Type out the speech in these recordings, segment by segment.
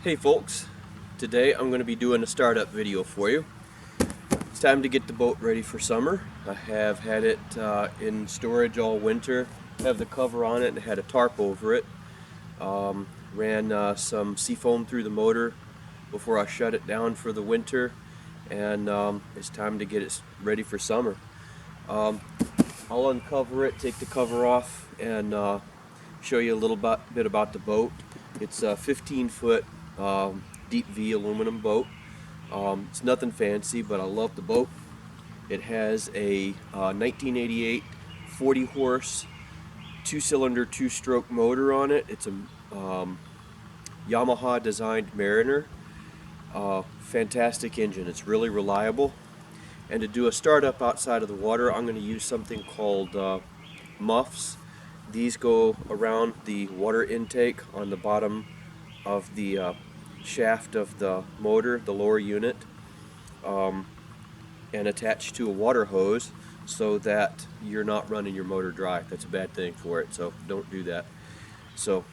Hey folks, today I'm going to be doing a startup video for you. It's time to get the boat ready for summer. I have had it in storage all winter, have the cover on it and had a tarp over it. Ran some seafoam through the motor before I shut it down for the winter, and it's time to get it ready for summer. I'll uncover it, take the cover off, and show you a little bit about the boat. It's a 15-foot deep V aluminum boat. It's nothing fancy, but I love the boat. It has a 1988 40 horse 2-cylinder 2-stroke motor on it. It's a Yamaha designed Mariner. Fantastic engine. It's really reliable. And to do a startup outside of the water, I'm going to use something called muffs. These go around the water intake on the bottom of the shaft of the motor, the lower unit, and attached to a water hose so that you're not running your motor dry. That's a bad thing for it, so don't do that. So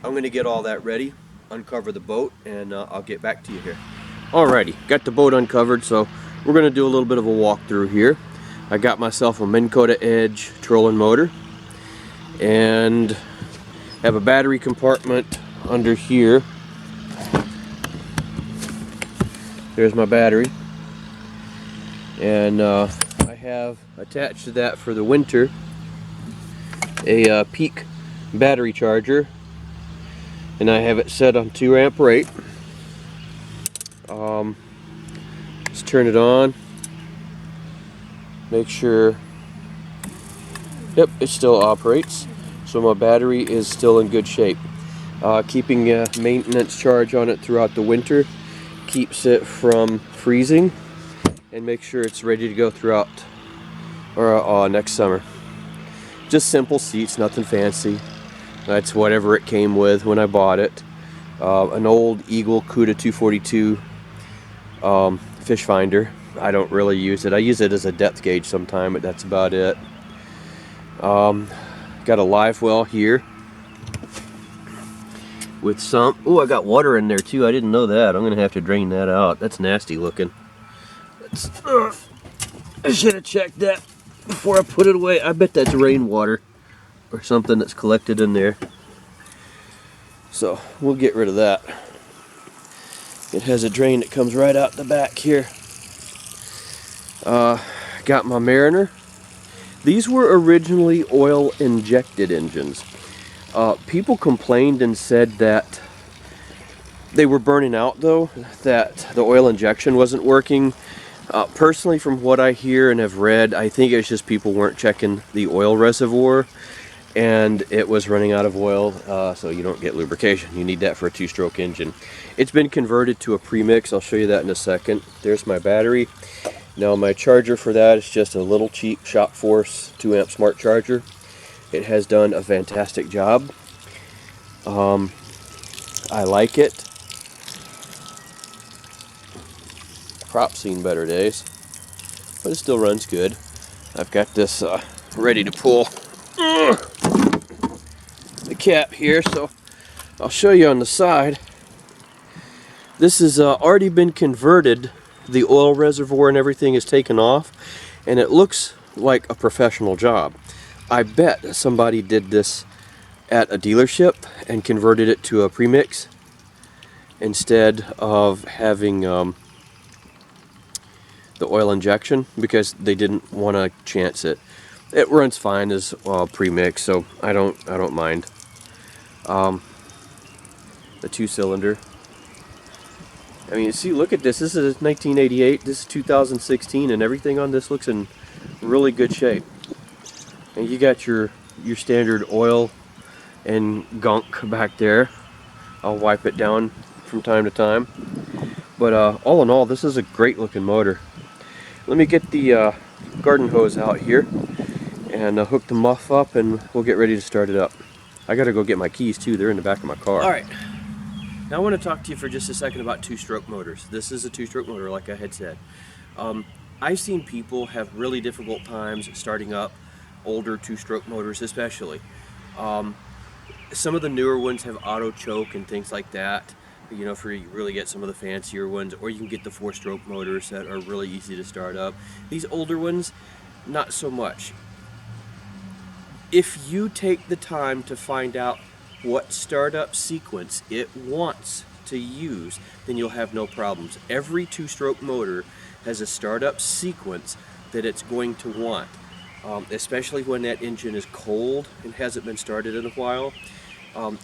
I'm going to get all that ready, uncover the boat, and I'll get back to you here. Alrighty, got the boat uncovered, so we're going to do a little bit of a walkthrough here. I got myself a Minn Kota Edge trolling motor and have a battery compartment under here. There's my battery, and I have attached to that for the winter a peak battery charger, and I have it set on 2 amp rate. Let's turn it on, make sure, yep, it still operates, so my battery is still in good shape. Keeping a maintenance charge on it throughout the winter keeps it from freezing and make sure it's ready to go throughout or next summer. Just simple seats, nothing fancy. That's whatever it came with when I bought it. An old Eagle Cuda 242 fish finder. I don't really use it. I use it as a depth gauge sometime, but that's about it. Got a live well here with some, oh, I got water in there too. I didn't know that. I'm gonna have to drain that out. That's nasty looking. I should have checked that before I put it away. I bet that's rainwater or something that's collected in there. So we'll get rid of that. It has a drain that comes right out the back here. Got my Mariner. These were originally oil injected engines. People complained and said that they were burning out though, that the oil injection wasn't working. Personally, from what I hear and have read, I think it's just people weren't checking the oil reservoir and it was running out of oil, so you don't get lubrication. You need that for a 2-stroke engine. It's been converted to a premix. I'll show you that in a second. There's my battery. Now my charger for that is just a little cheap Shop Force 2 amp smart charger. It has done a fantastic job. I like it. Prop seen better days, but it still runs good. I've got this ready to pull the cap here, so I'll show you on the side. This has already been converted. The oil reservoir and everything is taken off, and it looks like a professional job. I bet somebody did this at a dealership and converted it to a premix instead of having the oil injection, because they didn't want to chance it. It runs fine as premix, so I don't mind. The 2-cylinder. I mean, see, look at this. This is 1988. This is 2016, and everything on this looks in really good shape. And you got your standard oil and gunk back there. I'll wipe it down from time to time. But all in all, this is a great looking motor. Let me get the garden hose out here and hook the muff up, and we'll get ready to start it up. I gotta go get my keys too. They're in the back of my car. All right. Now I want to talk to you for just a second about 2-stroke motors. This is a 2-stroke motor, like I had said. I've seen people have really difficult times starting up older 2-stroke motors, especially. Some of the newer ones have auto choke and things like that. you know, for you really get some of the fancier ones, or you can get the 4-stroke motors that are really easy to start up. These older ones, not so much. If you take the time to find out what startup sequence it wants to use, then you'll have no problems. Every 2-stroke motor has a startup sequence that it's going to want, especially when that engine is cold and hasn't been started in a while.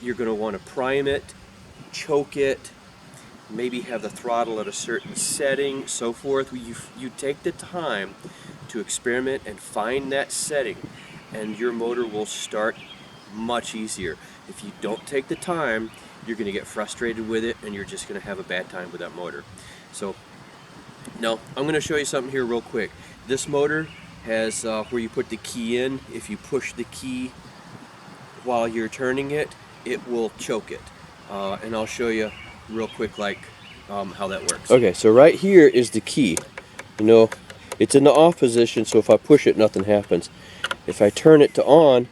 You're going to want to prime it, choke it, maybe have the throttle at a certain setting, so forth. You take the time to experiment and find that setting, and your motor will start much easier. If you don't take the time, you're going to get frustrated with it, and you're just going to have a bad time with that motor. So now I'm going to show you something here real quick. This motor has where you put the key in. If you push the key while you're turning it, it will choke it, and I'll show you real quick like how that works. Okay, so right here is the key. You know, it's in the off position, so if I push it, nothing happens. If I turn it to on,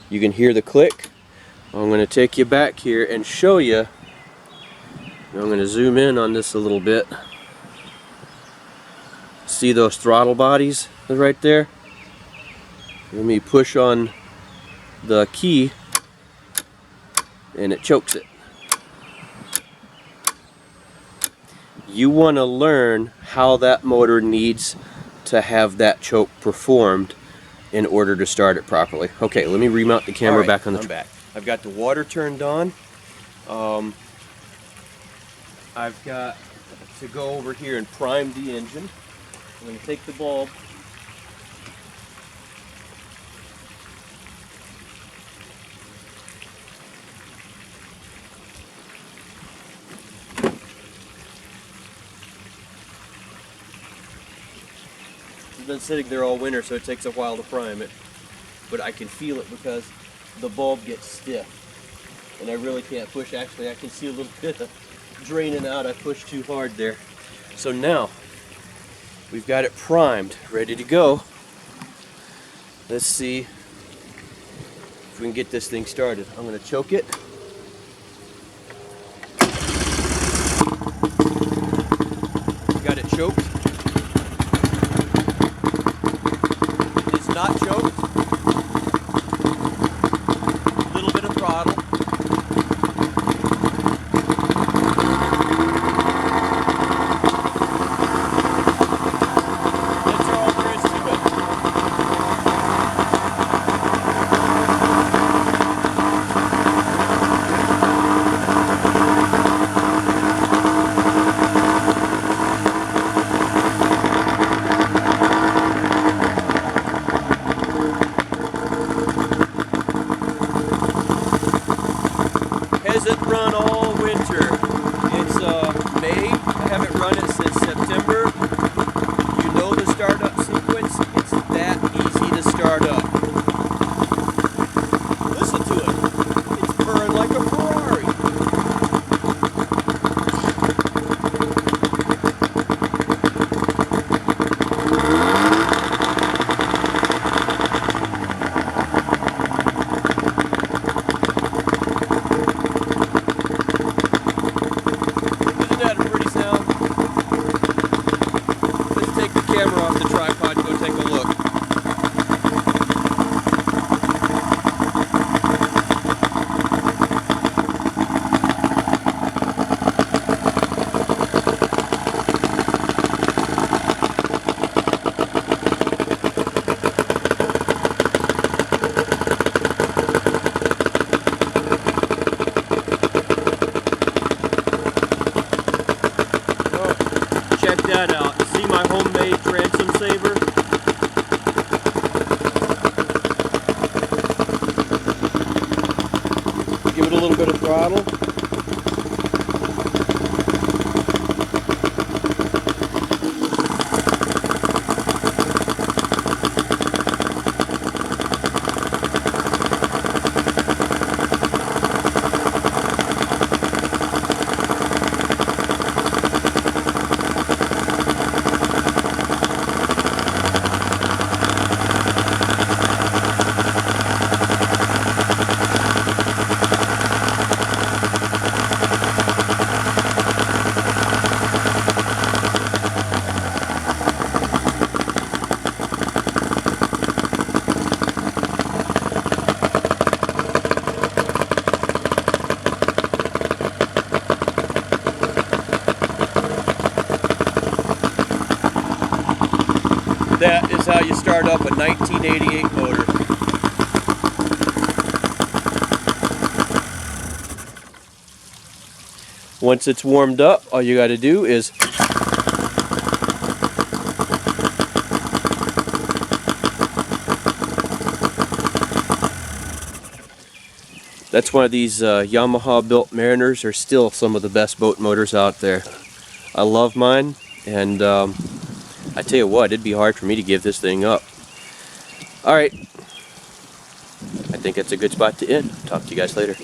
you can hear the click. I'm going to take you back here and show you. I'm going to zoom in on this a little bit. See those throttle bodies right there? Let me push on the key and it chokes it. You want to learn how that motor needs to have that choke performed in order to start it properly. Okay, let me remount the camera back on the truck. I've got the water turned on. I've got to go over here and prime the engine. I'm going to take the bulb. It's been sitting there all winter, so it takes a while to prime it. But I can feel it because the bulb gets stiff. And I really can't push. Actually, I can see a little bit of draining out. I pushed too hard there. So now, we've got it primed, ready to go. Let's see if we can get this thing started. I'm going to choke it. Got it choked. It's not choked. A little bit of throttle. That's all there is to it. Hasn't run all winter. It's May. I haven't run it since September. You know the startup sequence. It's that easy to start up. Listen to it. It's purring like a Ferrari. Camera off the tripod and go take a look. Oh, check that out. See my homemade transom saver? Give it a little bit of throttle. is how you start up a 1988 motor. Once it's warmed up, all you got to do is that's one of these Yamaha built Mariners are still some of the best boat motors out there. I love mine, and I tell you what, it'd be hard for me to give this thing up. Alright, I think that's a good spot to end. Talk to you guys later.